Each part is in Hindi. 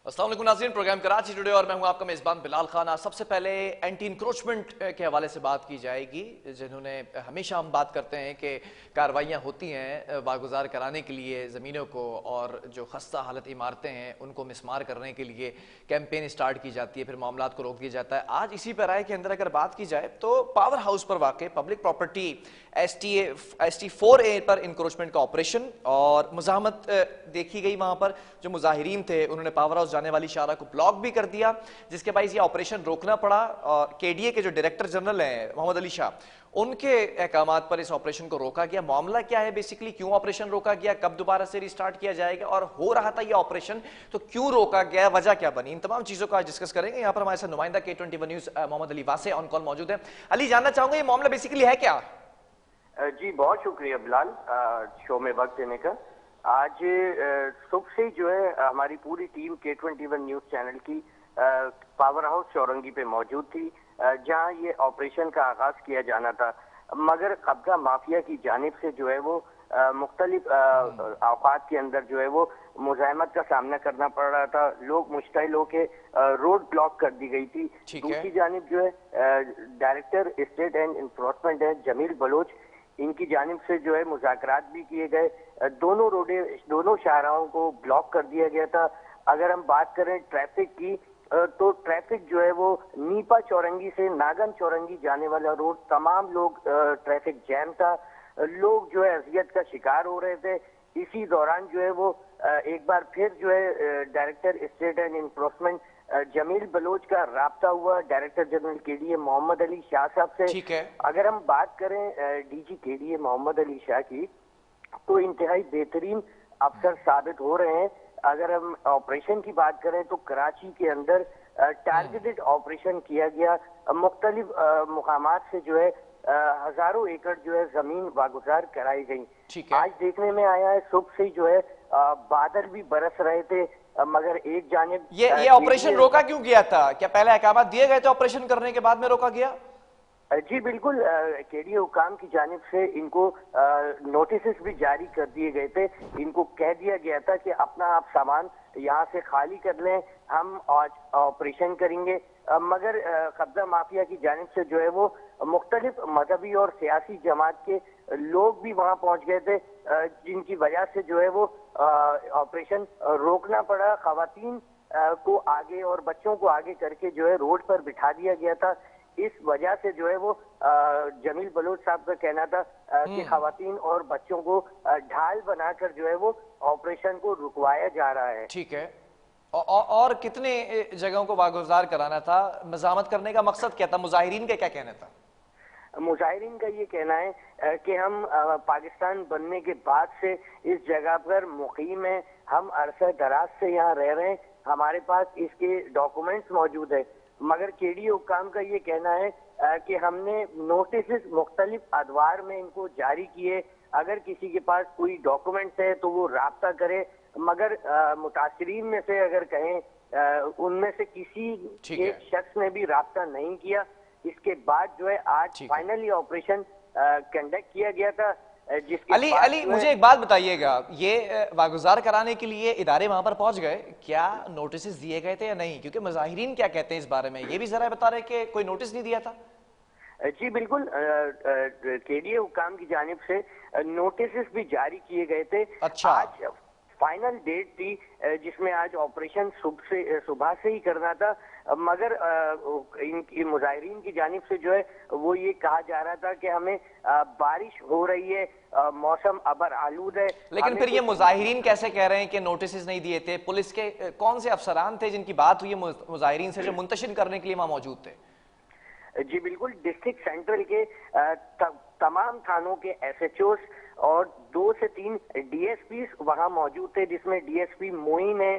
अस्सलाम वालेकुम नाज़रीन, प्रोग्राम कराची टुडे और मैं हूं आपका मेज़बान बिलाल खान। आज सबसे पहले एंटी इंक्रोचमेंट के हवाले से बात की जाएगी, जिन्होंने हमेशा हम बात करते हैं कि कार्रवाइयां होती हैं वागुजार कराने के लिए ज़मीनों को, और जो खस्ता हालत इमारतें हैं उनको मिसमार करने के लिए कैंपेन स्टार्ट की जाती है, फिर मामला को रोक दिया जाता है। आज इसी पैराए के अंदर अगर बात की जाए तो पावर हाउस पर वाक़ पब्लिक प्रॉपर्टी ST 4A पर इंक्रोचमेंट का ऑपरेशन और मुज़ाहमत देखी गई। वहां पर जो मुजाहिरीन थे उन्होंने पावर हाउस जाने वाली शाहरा को ब्लॉक भी कर दिया, जिसके बाद ये ऑपरेशन रोकना पड़ा। और KDA के जो डायरेक्टर जनरल हैं मोहम्मद अली शाह, उनके अहकामात पर इस ऑपरेशन को रोका गया। मामला क्या है बेसिकली, क्यों ऑपरेशन रोका गया, कब दोबारा से रिस्टार्ट किया जाएगा, और हो रहा था ये ऑपरेशन तो क्यों रोका गया, वजह क्या बनी, इन तमाम चीजों को आज डिस्कस करेंगे। यहाँ पर हमारे साथ नुमाइंदा K21 news Mohammad Ali Wasay on call मौजूद है। अली, जानना चाहूंगा ये मामला बेसिकली है क्या? जी बहुत शुक्रिया बिलाल, शो में वक्त देने का। आज सुबह से जो है हमारी पूरी टीम K21 न्यूज चैनल की पावर हाउस चौरंगी पे मौजूद थी, जहां ये ऑपरेशन का आगाज किया जाना था। मगर कब्जा माफिया की जानिब से जो है वो मुख्तलिफ औकात के अंदर जो है वो मुजाहमत का सामना करना पड़ रहा था। लोग मुश्तइल होके रोड ब्लॉक कर दी गई थी। दूसरी जानिब जो है डायरेक्टर स्टेट एंड इन्फोर्समेंट है जमील बलोच, इनकी जानिब से जो है मुज़ाकरात भी किए गए। दोनों शाहराहों को ब्लॉक कर दिया गया था। अगर हम बात करें ट्रैफिक की तो ट्रैफिक जो है वो नीपा चौरंगी से नागन चौरंगी जाने वाला रोड, तमाम लोग ट्रैफिक जैम था। लोग जो है अजियत का शिकार हो रहे थे। इसी दौरान जो है वो एक बार फिर जो है director state and enforcement Jameel Baloch का राब्ता हुआ director general KDA Mohammad Ali Shah sahab से। ठीक है। अगर हम बात करें DG KDA मोहम्मद अली शाह की, तो इंतहाई बेहतरीन अफसर साबित हो रहे हैं। अगर हम ऑपरेशन की बात करें तो कराची के अंदर टारगेटेड ऑपरेशन किया गया। मुख्तलिफ मुकामात से जो है हजारों एकड़ जो है जमीन वागुजार कराई गई। आज देखने में आया है सुबह से जो है बादल भी बरस रहे थे, मगर एक जानिब ये ऑपरेशन रोका क्यों गया था? क्या पहले अहकामात दिए गए थे ऑपरेशन करने के बाद में रोका गया? जी बिल्कुल, KDA हुकाम की जानिब से इनको नोटिस भी जारी कर दिए गए थे। इनको कह दिया गया था कि अपना आप सामान यहाँ से खाली कर लें, हम आज ऑपरेशन करेंगे। मगर कब्जा माफिया की जानिब से जो है वो मुख्तलिफ मजहबी और सियासी जमात के लोग भी वहाँ पहुँच गए थे, जिनकी वजह से जो है वो ऑपरेशन रोकना पड़ा। खवातीन को आगे और बच्चों को आगे करके जो है रोड पर बिठा दिया गया था। इस वजह से जो है वो जमील बलोच साहब का कहना था कि खवातीन और बच्चों को ढाल बनाकर जो है वो ऑपरेशन को रुकवाया जा रहा है। ठीक है। और कितने जगहों को वागुजार कराना था? मज़ामत करने का मकसद क्या था? मुजाहिरीन का क्या कहना था? मुजाहिरीन का ये कहना है कि हम पाकिस्तान बनने के बाद से इस जगह पर मुकीम है, हम अरसा दराज से यहाँ रह रहे हैं, हमारे पास इसके डॉक्यूमेंट्स मौजूद है। मगर KDA हुकाम का ये कहना है कि हमने नोटिस मुख्तलिफ अदवार में इनको जारी किए। अगर किसी के पास कोई डॉक्यूमेंट्स है तो वो राब्ता करे, मगर मुतासिरीन में से अगर कहें उनमें से किसी एक शख्स ने भी राब्ता नहीं किया। इसके बाद जो है आज फाइनली ऑपरेशन कंडक्ट किया गया था। अली मुझे एक बात बताइएगा, ये वागुजार कराने के लिए इदारे वहां पर पहुंच गए, क्या नोटिस दिए गए थे या नहीं? क्योंकि मुजाहिरीन क्या कहते हैं इस बारे में, ये भी जरा बता रहे कि कोई नोटिस नहीं दिया था। जी बिल्कुल, KDA हुकाम की जानिब से नोटिस भी जारी किए गए थे। अच्छा। आज फाइनल डेट थी जिसमें आज ऑपरेशन सुबह से ही करना था, मगर इन मुजाहिरीन की जानिब से जो है वो ये कहा जा रहा था कि हमें बारिश हो रही है, मौसम अबर आलूद है। लेकिन फिर ये मुजाहिरीन कैसे कह रहे हैं कि नोटिस नहीं दिए थे? पुलिस के कौन से अफसरान थे जिनकी बात हुई है मुजाहिरीन से, जो मुंतशिर करने के लिए वहां मौजूद थे? जी बिल्कुल, डिस्ट्रिक्ट सेंट्रल के तमाम थानों के SHOs और 2 से 3 DSPs वहां मौजूद थे, जिसमें DSP मोइन है,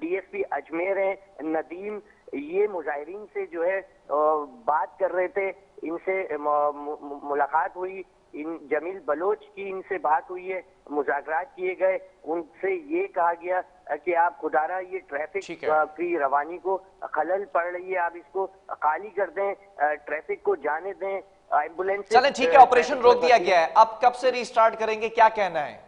DSP अजमेर है, नदीम। ये मुजाहिरीन से जो है बात कर रहे थे, इनसे मुलाकात हुई, इन जमील बलोच की इनसे बात हुई है, मुज़ाकरात किए गए। उनसे ये कहा गया कि आप खुदारा ये ट्रैफिक की रवानी को खलल पड़ रही है, आप इसको खाली कर दें, ट्रैफिक को जाने दें, एम्बुलेंस। चलें ठीक है, ऑपरेशन रोक दिया गया है, अब कब से रिस्टार्ट करेंगे, क्या कहना है?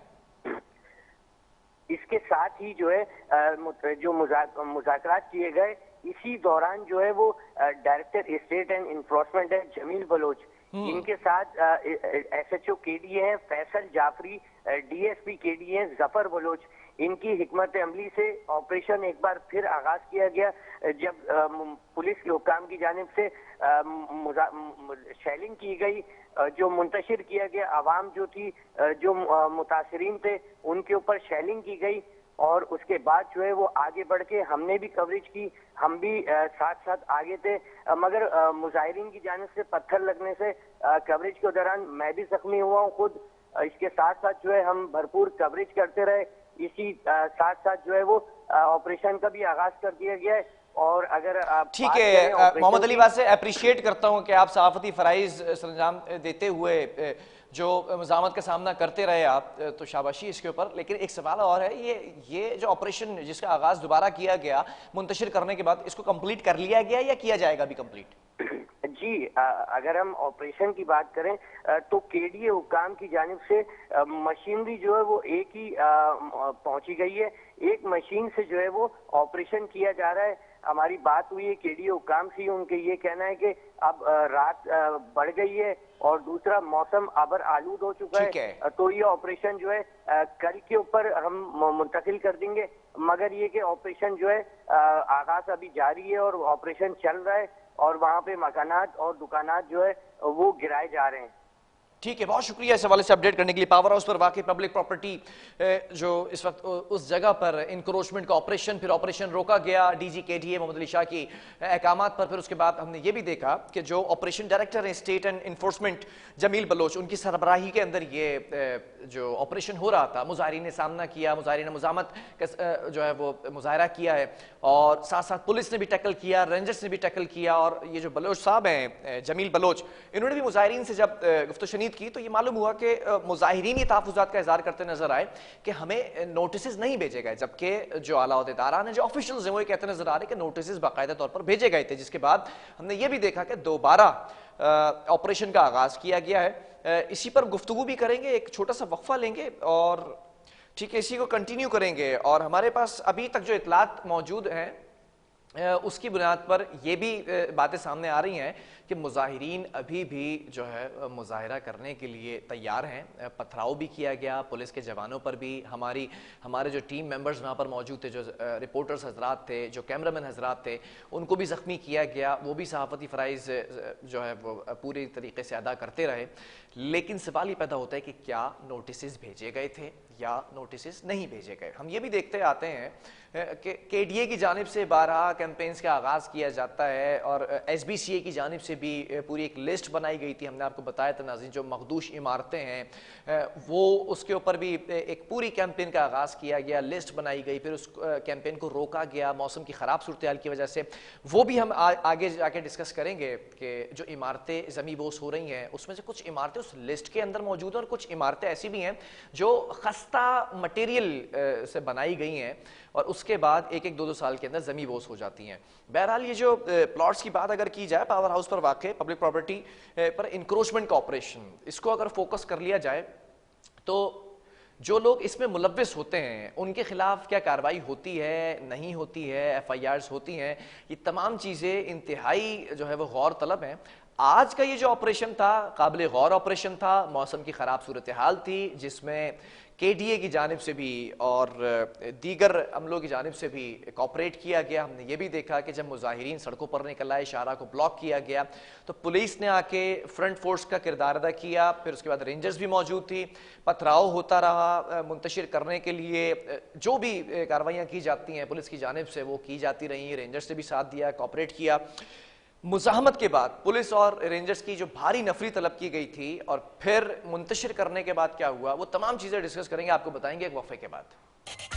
इसके साथ ही जो है जो मुज़ाकरात किए गए, इसी दौरान जो है वो डायरेक्टर स्टेट एंड इन्फोर्समेंट है जमील बलोच, इनके साथ एसएचओ केडीए हैं फैसल जाफरी, डीएसपी केडीए हैं जफर बलोच, इनकी हिकमत अमली से ऑपरेशन एक बार फिर आगाज किया गया, जब पुलिस के हुक्काम की जानिब से शेलिंग की गई, जो मुंतशिर किया गया, आवाम जो थी, जो मुतासरीन थे, उनके ऊपर शेलिंग की गई और उसके बाद जो है वो आगे बढ़ के हमने भी कवरेज की, हम भी साथ साथ आगे थे, मगर मुजाहिरीन की जानिब से पत्थर लगने से कवरेज के दौरान मैं भी जख्मी हुआ हूँ खुद। इसके साथ साथ जो है हम भरपूर कवरेज करते रहे, इसी साथ साथ जो है वो ऑपरेशन का भी आगाज कर दिया गया है। और अगर आप ठीक है, मोहम्मद अली वासे अप्रिशिएट करता हूं कि आप सहाफती फराइज सरंजाम देते हुए जो मज़ामत का सामना करते रहे आप, तो शाबाशी इसके ऊपर। लेकिन एक सवाल और है, ये जो ऑपरेशन जिसका आगाज दोबारा किया गया मुंतशिर करने के बाद, इसको कंप्लीट कर लिया गया या किया जाएगा अभी कंप्लीट? जी, अगर हम ऑपरेशन की बात करें तो केडीए हुक्काम की जानिब से मशीनरी जो है वो एक ही पहुंची गई है, एक मशीन से जो है वो ऑपरेशन किया जा रहा है। हमारी बात हुई है केडीए हुक्काम से, उनके ये कहना है कि अब रात बढ़ गई है और दूसरा मौसम अबर आलूद हो चुका है, तो ये ऑपरेशन जो है कल के ऊपर हम मुंतकिल कर देंगे, मगर ये कि ऑपरेशन जो है आगाज अभी जारी है और ऑपरेशन चल रहा है और वहाँ पे मकानात और दुकानात जो है वो गिराए जा रहे हैं। ठीक है, बहुत शुक्रिया इस हवाले से अपडेट करने के लिए। पावर हाउस पर वाकई पब्लिक प्रॉपर्टी जो इस वक्त उस जगह पर इंक्रोचमेंट का ऑपरेशन, फिर ऑपरेशन रोका गया डीजी केडीए मोहम्मद अली शाह की अहकामात पर, फिर उसके बाद हमने ये भी देखा कि जो ऑपरेशन डायरेक्टर हैं state and enforcement Jameel Baloch, उनकी सरबराही के अंदर ये जो ऑपरेशन हो रहा था, मुजाहिरीन ने सामना किया, मुजाहिरीन ने मुजामत जो है वो मुजाहरा किया है और साथ साथ पुलिस ने भी टैकल किया, रेंजर्स ने भी टैकल किया। और ये जो बलोच साहब हैं जमील बलोच, इन्होंने भी मुजाहिरीन से जब गुफ्तशनीद की तो ये मालूम हुआ कि मुजाहिरीन ये तहफ़्फ़ुज़ात का इज़हार करते नजर आए कि हमें नोटिस नहीं भेजे गए, जबकि जो आला ओहदेदारान हैं, जो ऑफिशियल्स हैं, वो ये कहते नजर आ रहे कि नोटिस बाकायदा तौर पर भेजे गए थे। जिसके बाद हमने ये भी देखा कि दोबारा ऑपरेशन का आगाज किया गया है। इसी पर गुफ्तगू भी करेंगे, एक छोटा सा वक्फा लेंगे और ठीक है इसी को कंटिन्यू करेंगे। और हमारे पास अभी तक जो इतलात मौजूद हैं उसकी बुनियाद पर यह भी बातें सामने आ रही हैं कि मुजाहिरीन अभी भी जो है मुजाहिरा करने के लिए तैयार हैं। पथराव भी किया गया, पुलिस के जवानों पर भी, हमारे जो टीम मेंबर्स वहाँ पर मौजूद थे, जो रिपोर्टर्स हजरात थे, जो कैमरामैन हजरात थे, उनको भी ज़ख्मी किया गया। वो भी सहाफ़ती फ़राइज़ जो है वो पूरी तरीके से अदा करते रहे। लेकिन सवाल ये पैदा होता है कि क्या नोटिस भेजे गए थे या नोटिस नहीं भेजे गए। हम ये भी देखते आते हैं कि केडीए की जानिब से 12 कैंपेन्स का आगाज़ किया जाता है और एसबीसीए की जानिब से भी पूरी एक लिस्ट बनाई गई थी। हमने आपको बताया था नाज़रीन, जो मखदूश इमारतें हैं वो उसके ऊपर भी एक पूरी कैंपेन का आगाज़ किया गया, लिस्ट बनाई गई, फिर उस कैंपेन को रोका गया मौसम की ख़राब सूरत हाल की वजह से। वो भी हम आगे जाके डिस्कस करेंगे कि जो इमारतें ज़मीं बोस हो रही हैं उसमें से कुछ इमारतें उस लिस्ट के अंदर मौजूद हैं और कुछ इमारतें ऐसी भी हैं जो खस्ता मटेरियल से बनाई गई हैं और उसके बाद एक एक 2-2 साल के अंदर ज़मीं बोस हो जाती हैं। बहरहाल ये जो प्लॉट्स की बात अगर की जाए, पावर हाउस पर वाक़ई पब्लिक प्रॉपर्टी पर इंक्रोचमेंट का ऑपरेशन, इसको अगर फोकस कर लिया जाए तो जो लोग इसमें मुलव्विस होते हैं उनके खिलाफ क्या कार्रवाई होती है, नहीं होती है, FIRs होती हैं, ये तमाम चीज़ें इंतहाई जो है वो गौर तलब हैं। आज का ये जो ऑपरेशन था काबिल गौर ऑपरेशन था, मौसम की ख़राब सूरत हाल थी जिसमें केडीए की जानिब से भी और दीगर अमलों की जानिब से भी कॉपरेट किया गया। हमने ये भी देखा कि जब मुजाहिरीन सड़कों पर निकल आए, शाहरा को ब्लॉक किया गया तो पुलिस ने आके फ्रंट फोर्स का किरदार अदा किया, फिर उसके बाद रेंजर्स भी मौजूद थी, पथराव होता रहा, मुंतशिर करने के लिए जो भी कार्रवाइयाँ की जाती हैं पुलिस की जानिब से वो की जाती रहीं, रेंजर्स ने भी साथ दिया, कॉपरेट किया। मुज़ाहमत के बाद पुलिस और रेंजर्स की जो भारी नफरी तलब की गई थी और फिर मुंतशिर करने के बाद क्या हुआ, वो तमाम चीज़ें डिस्कस करेंगे, आपको बताएंगे एक वक्फे के बाद।